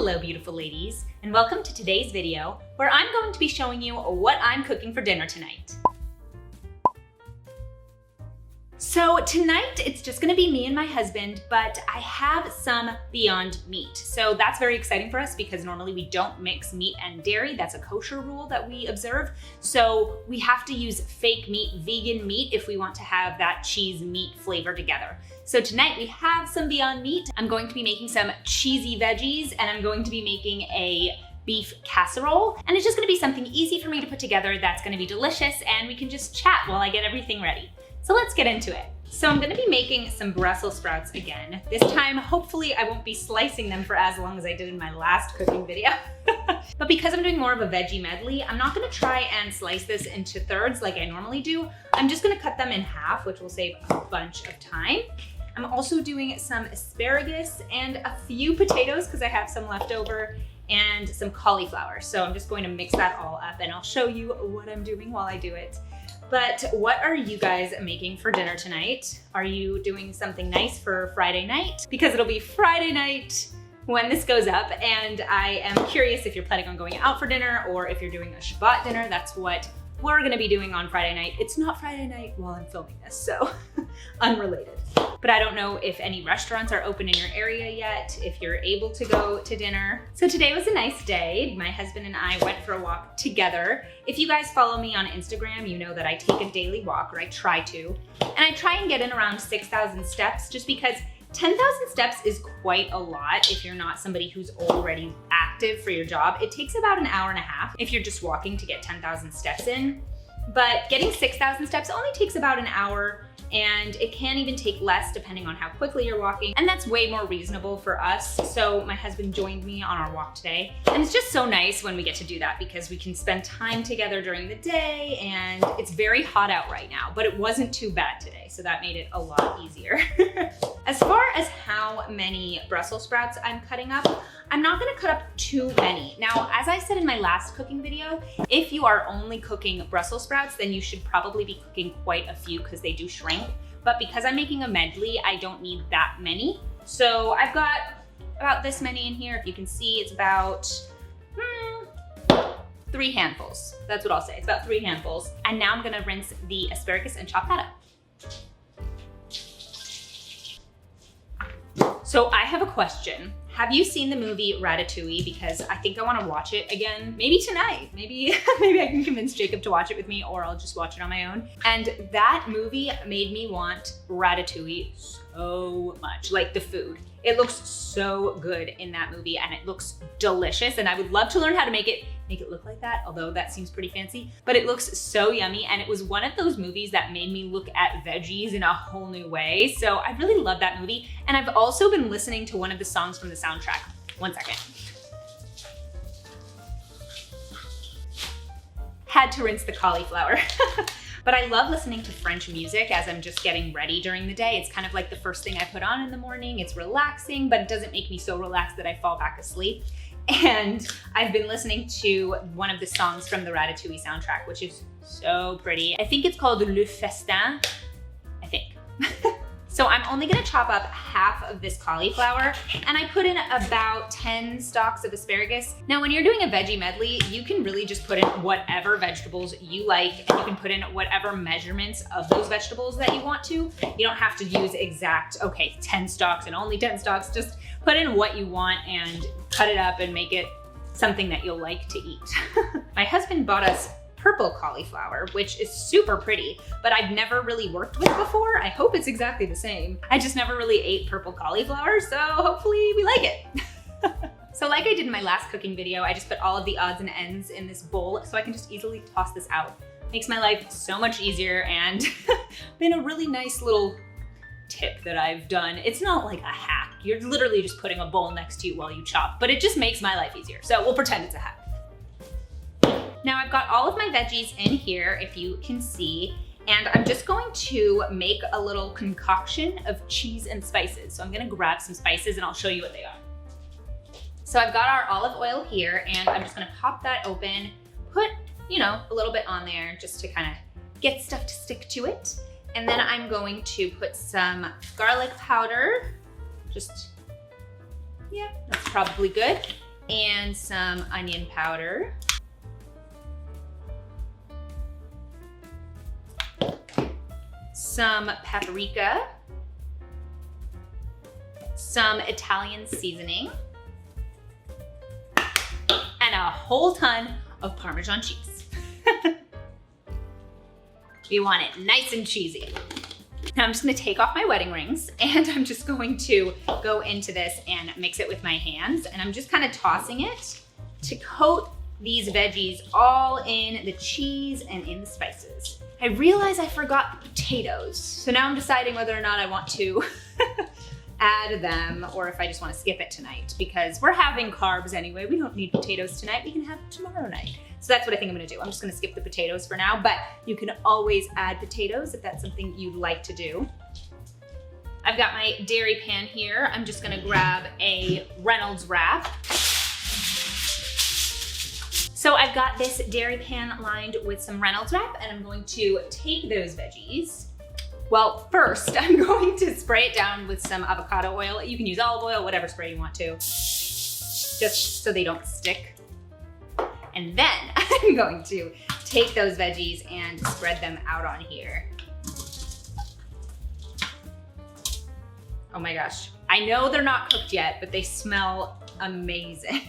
Hello beautiful ladies, and welcome to today's video where I'm going to be showing you what I'm cooking for dinner tonight. So tonight it's just gonna be me and my husband, but I have some Beyond Meat. So that's very exciting for us because normally we don't mix meat and dairy. That's a kosher rule that we observe. So we have to use fake meat, vegan meat, if we want to have that cheese meat flavor together. So tonight we have some Beyond Meat. I'm going to be making some cheesy veggies and I'm going to be making a beef casserole. And it's just gonna be something easy for me to put together that's gonna be delicious and we can just chat while I get everything ready. So let's get into it. So I'm gonna be making some Brussels sprouts again. This time, hopefully I won't be slicing them for as long as I did in my last cooking video. But because I'm doing more of a veggie medley, I'm not gonna try and slice this into thirds like I normally do. I'm just gonna cut them in half, which will save a bunch of time. I'm also doing some asparagus and a few potatoes because I have some left over and some cauliflower. So I'm just going to mix that all up and I'll show you what I'm doing while I do it. But what are you guys making for dinner tonight? Are you doing something nice for Friday night? Because it'll be Friday night when this goes up, and I am curious if you're planning on going out for dinner or if you're doing a Shabbat dinner. That's what we're gonna be doing on Friday night. It's not Friday night while I'm filming this, so unrelated. But I don't know if any restaurants are open in your area yet, if you're able to go to dinner. So today was a nice day. My husband and I went for a walk together. If you guys follow me on Instagram, you know that I take a daily walk, or I try to. And I try and get in around 6,000 steps just because 10,000 steps is quite a lot if you're not somebody who's already active for your job. It takes about an hour and a half if you're just walking to get 10,000 steps in. But getting 6,000 steps only takes about an hour, and it can even take less depending on how quickly you're walking. And that's way more reasonable for us. So my husband joined me on our walk today. And it's just so nice when we get to do that because we can spend time together during the day, and it's very hot out right now, but it wasn't too bad today. So that made it a lot easier. As far as how many Brussels sprouts I'm cutting up, I'm not gonna cut up too many. Now, as I said in my last cooking video, if you are only cooking Brussels sprouts, then you should probably be cooking quite a few because they do shrink. But because I'm making a medley, I don't need that many. So I've got about this many in here. If you can see, it's about 3 handfuls. That's what I'll say, it's about 3 handfuls. And now I'm gonna rinse the asparagus and chop that up. So I have a question. Have you seen the movie Ratatouille? Because I think I wanna watch it again, maybe tonight. Maybe I can convince Jacob to watch it with me, or I'll just watch it on my own. And that movie made me want Ratatouille so much, like the food. It looks so good in that movie and it looks delicious, and I would love to learn how to make it look like that, although that seems pretty fancy, but it looks so yummy. And it was one of those movies that made me look at veggies in a whole new way. So I really love that movie. And I've also been listening to one of the songs from the soundtrack. One second. Had to rinse the cauliflower. But I love listening to French music as I'm just getting ready during the day. It's kind of like the first thing I put on in the morning. It's relaxing, but it doesn't make me so relaxed that I fall back asleep. And I've been listening to one of the songs from the Ratatouille soundtrack, which is so pretty. I think it's called Le Festin, I think. So I'm only gonna chop up half of this cauliflower, and I put in about 10 stalks of asparagus. Now, when you're doing a veggie medley, you can really just put in whatever vegetables you like, and you can put in whatever measurements of those vegetables that you want to. You don't have to use exact, okay, 10 stalks and only 10 stalks. Just put in what you want and cut it up and make it something that you'll like to eat. My husband bought us purple cauliflower, which is super pretty, but I've never really worked with before. I hope it's exactly the same. I just never really ate purple cauliflower, so hopefully we like it. So like I did in my last cooking video, I just put all of the odds and ends in this bowl so I can just easily toss this out. Makes my life so much easier, and been a really nice little tip that I've done. It's not like a hack. You're literally just putting a bowl next to you while you chop, but it just makes my life easier. So we'll pretend it's a hack. Now I've got all of my veggies in here, if you can see, and I'm just going to make a little concoction of cheese and spices. So I'm gonna grab some spices and I'll show you what they are. So I've got our olive oil here, and I'm just gonna pop that open, put, you know, a little bit on there just to kind of get stuff to stick to it. And then I'm going to put some garlic powder, just, yeah, that's probably good. and some onion powder. Some paprika, some Italian seasoning, and a whole ton of Parmesan cheese. We want it nice and cheesy. Now I'm just gonna take off my wedding rings and I'm just going to go into this and mix it with my hands. And I'm just kind of tossing it to coat these veggies all in the cheese and in the spices. I realize I forgot potatoes. So now I'm deciding whether or not I want to add them or if I just want to skip it tonight, because we're having carbs anyway. We don't need potatoes tonight. We can have it tomorrow night. So that's what I think I'm gonna do. I'm just gonna skip the potatoes for now, but you can always add potatoes if that's something you'd like to do. I've got my dairy pan here. I'm just gonna grab a Reynolds wrap. So I've got this dairy pan lined with some Reynolds wrap, and I'm going to take those veggies. Well, first I'm going to spray it down with some avocado oil. You can use olive oil, whatever spray you want to, just so they don't stick. And then I'm going to take those veggies and spread them out on here. Oh my gosh. I know they're not cooked yet, but they smell amazing.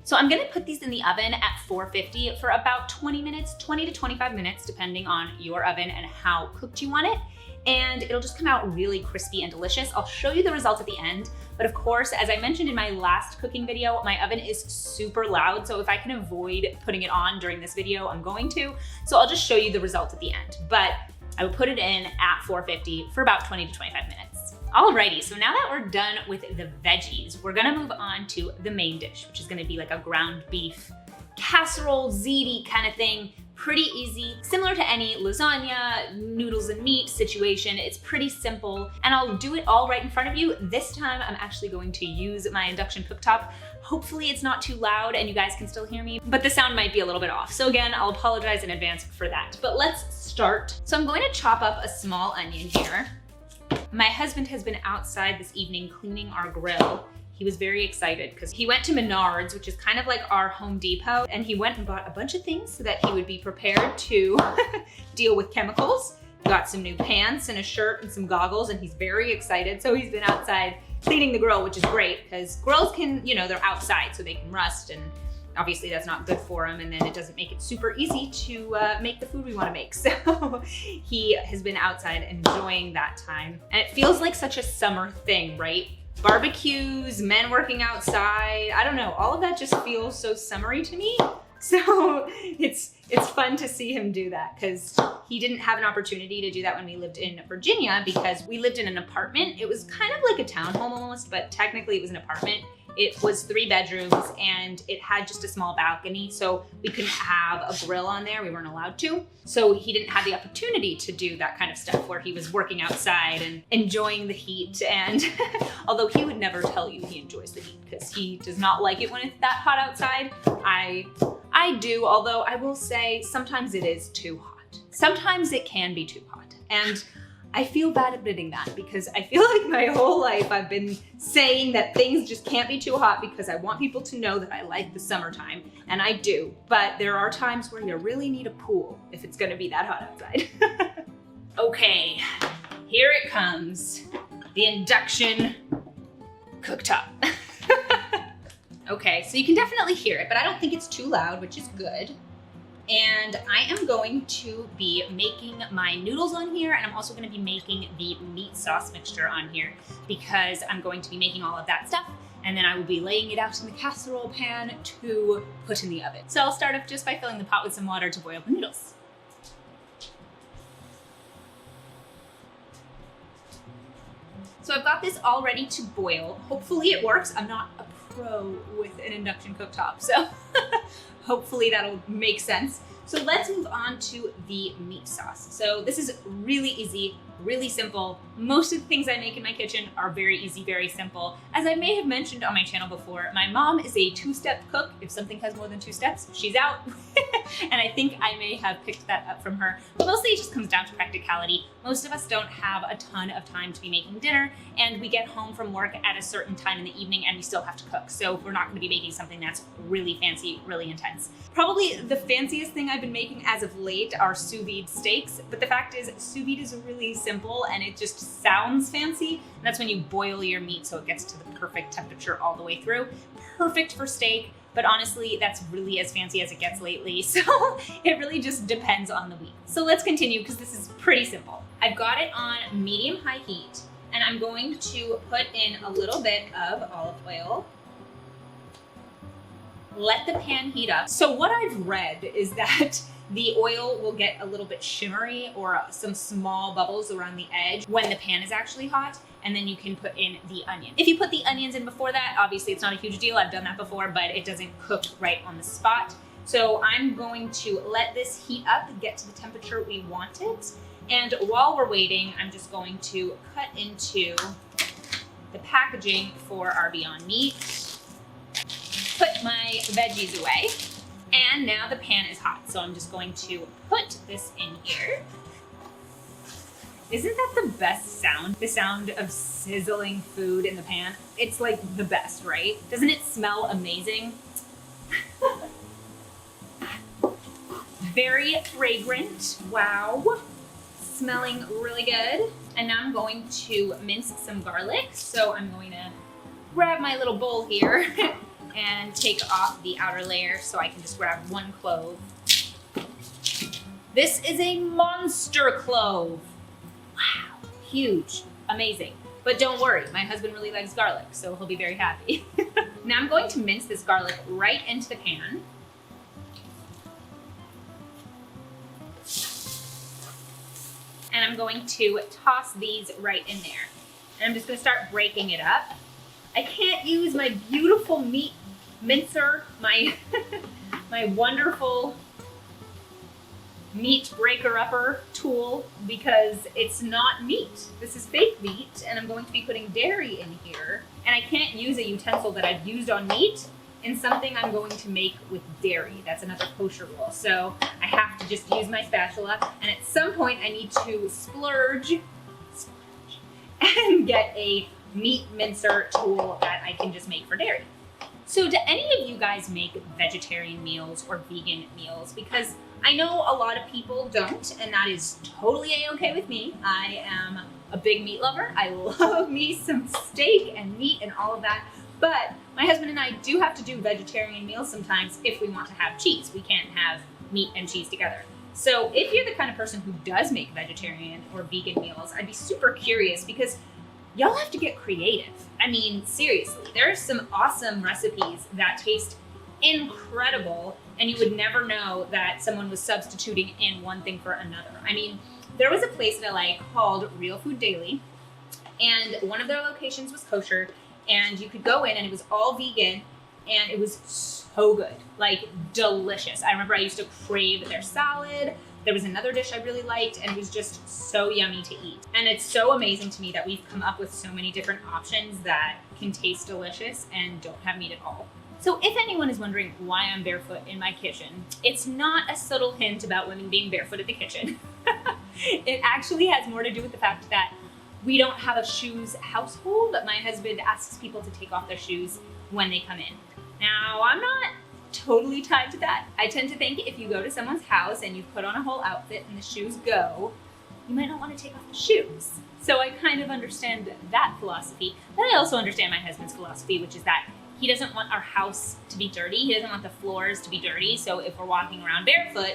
So I'm gonna put these in the oven at 450 for about 20 minutes, 20 to 25 minutes, depending on your oven and how cooked you want it. And it'll just come out really crispy and delicious. I'll show you the results at the end. But of course, as I mentioned in my last cooking video, my oven is super loud. So if I can avoid putting it on during this video, I'm going to. So I'll just show you the results at the end. But I will put it in at 450 for about 20 to 25 minutes. Alrighty, so now that we're done with the veggies, we're gonna move on to the main dish, which is gonna be like a ground beef casserole, ziti kind of thing. Pretty easy, similar to any lasagna, noodles and meat situation. It's pretty simple, and I'll do it all right in front of you. This time, I'm actually going to use my induction cooktop. Hopefully it's not too loud and you guys can still hear me, but the sound might be a little bit off. So again, I'll apologize in advance for that. But let's start. So I'm going to chop up a small onion here. My husband has been outside this evening cleaning our grill. He was very excited because he went to Menards, which is kind of like our Home Depot, and he went and bought a bunch of things so that he would be prepared to deal with chemicals. He got some new pants and a shirt and some goggles, and he's very excited. So he's been outside cleaning the grill, which is great because grills can, you know, they're outside so they can rust, and obviously that's not good for them, and then it doesn't make it super easy to make the food we want to make. So he has been outside enjoying that time. And it feels like such a summer thing, right? Barbecues, men working outside, I don't know, all of that just feels so summery to me. So it's fun to see him do that because he didn't have an opportunity to do that when we lived in Virginia because we lived in an apartment. It was kind of like a townhome almost, but technically it was an apartment. It was 3 bedrooms and it had just a small balcony, so we couldn't have a grill on there. We weren't allowed to. So he didn't have the opportunity to do that kind of stuff where he was working outside and enjoying the heat. And although he would never tell you he enjoys the heat because he does not like it when it's that hot outside, I do, although I will say sometimes it is too hot. Sometimes it can be too hot. And I feel bad admitting that because I feel like my whole life I've been saying that things just can't be too hot because I want people to know that I like the summertime, and I do. But there are times where you really need a pool if it's gonna be that hot outside. Okay, here it comes. The induction cooktop. Okay, so you can definitely hear it, but I don't think it's too loud, which is good. And I am going to be making my noodles on here, and I'm also gonna be making the meat sauce mixture on here because I'm going to be making all of that stuff, and then I will be laying it out in the casserole pan to put in the oven. So I'll start off just by filling the pot with some water to boil the noodles. So I've got this all ready to boil. Hopefully it works. I'm not a pro with an induction cooktop, so hopefully that'll make sense. So let's move on to the meat sauce. So this is really easy, really simple. Most of the things I make in my kitchen are very easy, very simple. As I may have mentioned on my channel before, my mom is a 2-step cook. If something has more than 2 steps, she's out. And I think I may have picked that up from her. But mostly it just comes down to practicality. Most of us don't have a ton of time to be making dinner, and we get home from work at a certain time in the evening and we still have to cook. So we're not gonna be making something that's really fancy, really intense. Probably the fanciest thing I've been making as of late are sous vide steaks, but the fact is sous vide is really simple and it just sounds fancy. And that's when you boil your meat so it gets to the perfect temperature all the way through. Perfect for steak. But honestly, that's really as fancy as it gets lately. So it really just depends on the week. So let's continue because this is pretty simple. I've got it on medium-high heat, and I'm going to put in a little bit of olive oil. Let the pan heat up. So what I've read is that the oil will get a little bit shimmery or some small bubbles around the edge when the pan is actually hot, and then you can put in the onion. If you put the onions in before that, obviously it's not a huge deal. I've done that before, but it doesn't cook right on the spot. So I'm going to let this heat up and get to the temperature we want it. And while we're waiting, I'm just going to cut into the packaging for our Beyond Meat, put my veggies away, and now the pan is hot. So I'm just going to put this in here. Isn't that the best sound? The sound of sizzling food in the pan? It's like the best, right? Doesn't it smell amazing? Very fragrant, wow. Smelling really good. And now I'm going to mince some garlic. So I'm going to grab my little bowl here and take off the outer layer so I can just grab one clove. This is a monster clove. Wow, huge, amazing. But don't worry, my husband really likes garlic, so he'll be very happy. Now I'm going to mince this garlic right into the pan. And I'm going to toss these right in there. And I'm just gonna start breaking it up. I can't use my beautiful meat mincer, my wonderful meat breaker-upper tool because it's not meat. This is fake meat, and I'm going to be putting dairy in here. And I can't use a utensil that I've used on meat in something I'm going to make with dairy. That's another kosher rule. So I have to just use my spatula, and at some point I need to splurge and get a meat mincer tool that I can just make for dairy. So do any of you guys make vegetarian meals or vegan meals? Because I know a lot of people don't, and that is totally a-okay with me. I am a big meat lover. I love me some steak and meat and all of that. But my husband and I do have to do vegetarian meals sometimes if we want to have cheese. We can't have meat and cheese together. So if you're the kind of person who does make vegetarian or vegan meals, I'd be super curious because y'all have to get creative. I mean, seriously, there are some awesome recipes that taste incredible, and you would never know that someone was substituting in one thing for another. I mean, there was a place that I like called Real Food Daily, and one of their locations was kosher, and you could go in and it was all vegan, and it was so good, like delicious. I remember I used to crave their salad. There was another dish I really liked, and it was just so yummy to eat. And it's so amazing to me that we've come up with so many different options that can taste delicious and don't have meat at all. So if anyone is wondering why I'm barefoot in my kitchen, it's not a subtle hint about women being barefoot in the kitchen. It actually has more to do with the fact that we don't have a shoes household. My husband asks people to take off their shoes when they come in. Now, I'm not totally tied to that. I tend to think if you go to someone's house and you put on a whole outfit and the shoes go, you might not want to take off the shoes. So I kind of understand that philosophy, but I also understand my husband's philosophy, which is that he doesn't want our house to be dirty. He doesn't want the floors to be dirty. So if we're walking around barefoot,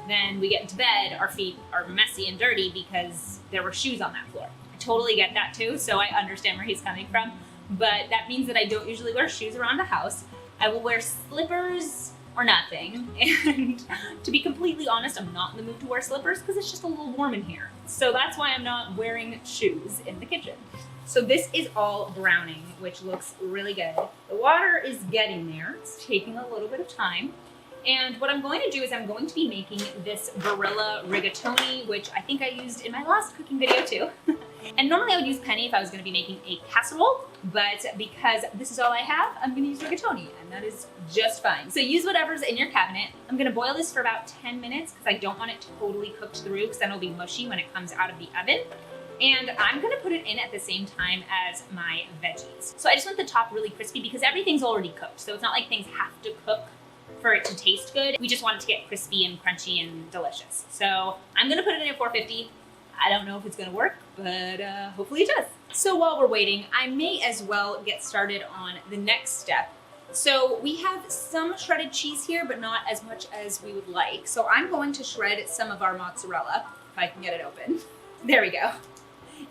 then we get into bed, our feet are messy and dirty because there were shoes on that floor. I totally get that too, so I understand where he's coming from. But that means that I don't usually wear shoes around the house. I will wear slippers or nothing. And to be completely honest, I'm not in the mood to wear slippers because it's just a little warm in here. So that's why I'm not wearing shoes in the kitchen. So this is all browning, which looks really good. The water is getting there. It's taking a little bit of time. And what I'm going to do is I'm going to be making this Barilla rigatoni, which I think I used in my last cooking video too. And normally I would use penne if I was gonna be making a casserole, but because this is all I have, I'm gonna use rigatoni, and that is just fine. So use whatever's in your cabinet. I'm gonna boil this for about 10 minutes because I don't want it totally cooked through because then it'll be mushy when it comes out of the oven. And I'm gonna put it in at the same time as my veggies. So I just want the top really crispy because everything's already cooked. So it's not like things have to cook for it to taste good. We just want it to get crispy and crunchy and delicious. So I'm gonna put it in at 450. I don't know if it's gonna work, but hopefully it does. So while we're waiting, I may as well get started on the next step. So we have some shredded cheese here, but not as much as we would like. So I'm going to shred some of our mozzarella, if I can get it open. There we go.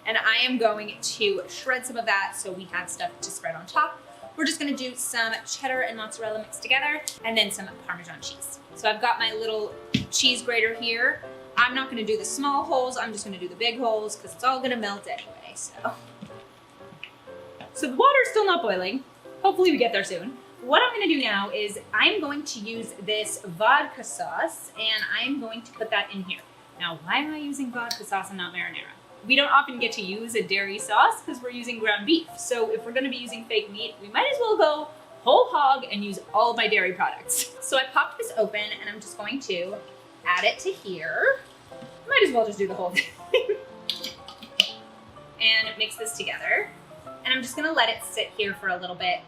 And I am going to shred some of that so we have stuff to spread on top. We're just gonna do some cheddar and mozzarella mixed together and then some Parmesan cheese. So I've got my little cheese grater here. I'm not gonna do the small holes, I'm just gonna do the big holes because it's all gonna melt anyway, so. So the water's still not boiling. Hopefully we get there soon. What I'm gonna do now is I'm going to use this vodka sauce and I'm going to put that in here. Now, why am I using vodka sauce and not marinara? We don't often get to use a dairy sauce because we're using ground beef. So if we're gonna be using fake meat, we might as well go whole hog and use all of my dairy products. So I popped this open and I'm just going to add it to here. Might as well just do the whole thing. And mix this together. And I'm just gonna let it sit here for a little bit.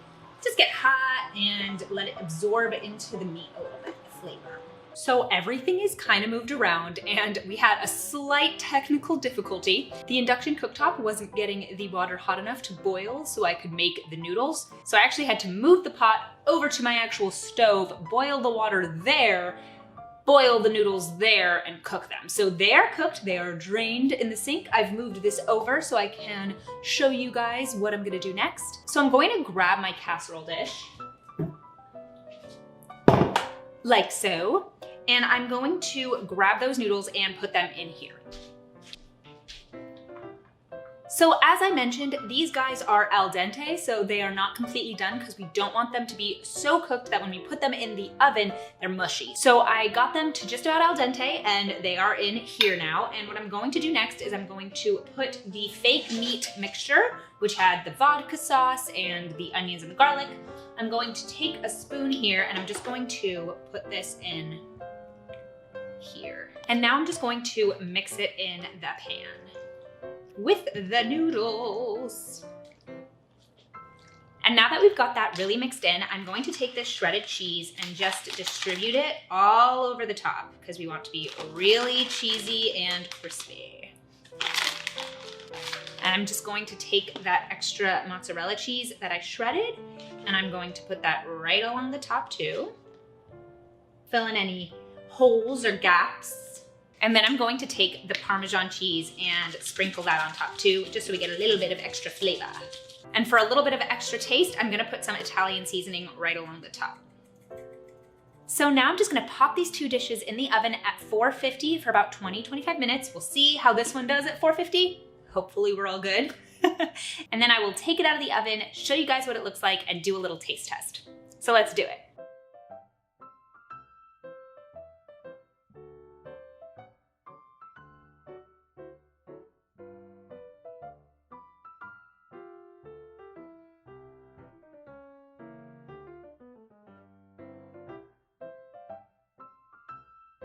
Just get hot and let it absorb into the meat a little bit, the flavor. So everything is kind of moved around and we had a slight technical difficulty. The induction cooktop wasn't getting the water hot enough to boil so I could make the noodles. So I actually had to move the pot over to my actual stove, boil the water there, boil the noodles there and cook them. So they are cooked, they are drained in the sink. I've moved this over so I can show you guys what I'm gonna do next. So I'm going to grab my casserole dish, like so. And I'm going to grab those noodles and put them in here. So as I mentioned, these guys are al dente, so they are not completely done because we don't want them to be so cooked that when we put them in the oven, they're mushy. So I got them to just about al dente and they are in here now. And what I'm going to do next is I'm going to put the fake meat mixture, which had the vodka sauce and the onions and the garlic. I'm going to take a spoon here and I'm just going to put this in here. And now I'm just going to mix it in the pan with the noodles. And now that we've got that really mixed in, I'm going to take this shredded cheese and just distribute it all over the top because we want to be really cheesy and crispy. And I'm just going to take that extra mozzarella cheese that I shredded and I'm going to put that right along the top too. Fill in any holes or gaps. And then I'm going to take the Parmesan cheese and sprinkle that on top too, just so we get a little bit of extra flavor. And for a little bit of extra taste, I'm gonna put some Italian seasoning right along the top. So now I'm just gonna pop these two dishes in the oven at 450 for about 20-25 minutes. We'll see how this one does at 450. Hopefully we're all good. And then I will take it out of the oven, show you guys what it looks like, and do a little taste test. So let's do it.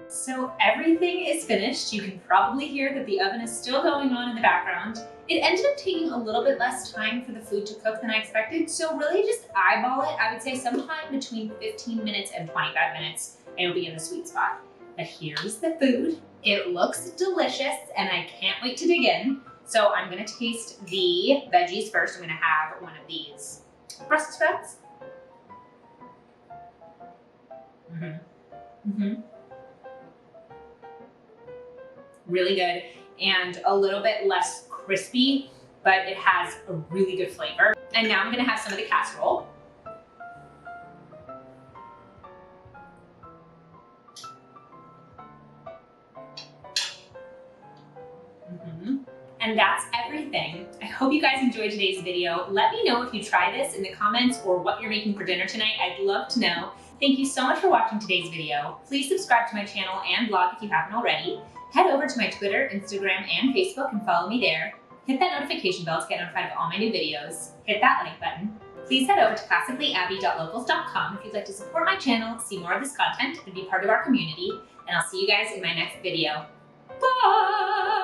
So everything is finished. You can probably hear that the oven is still going on in the background. It ended up taking a little bit less time for the food to cook than I expected, so really just eyeball it. I would say sometime between 15 minutes and 25 minutes, and it'll be in the sweet spot. But here's the food. It looks delicious, and I can't wait to dig in. So I'm gonna taste the veggies first. I'm gonna have one of these Brussels sprouts. Really good and a little bit less crispy, but it has a really good flavor. And now I'm gonna have some of the casserole. And that's everything. I hope you guys enjoyed today's video. Let me know if you try this in the comments or what you're making for dinner tonight. I'd love to know. Thank you so much for watching today's video. Please subscribe to my channel and blog if you haven't already. Head over to my Twitter, Instagram, and Facebook and follow me there. Hit that notification bell to get notified of all my new videos. Hit that like button. Please head over to classicallyabby.locals.com if you'd like to support my channel, see more of this content, and be part of our community. And I'll see you guys in my next video. Bye!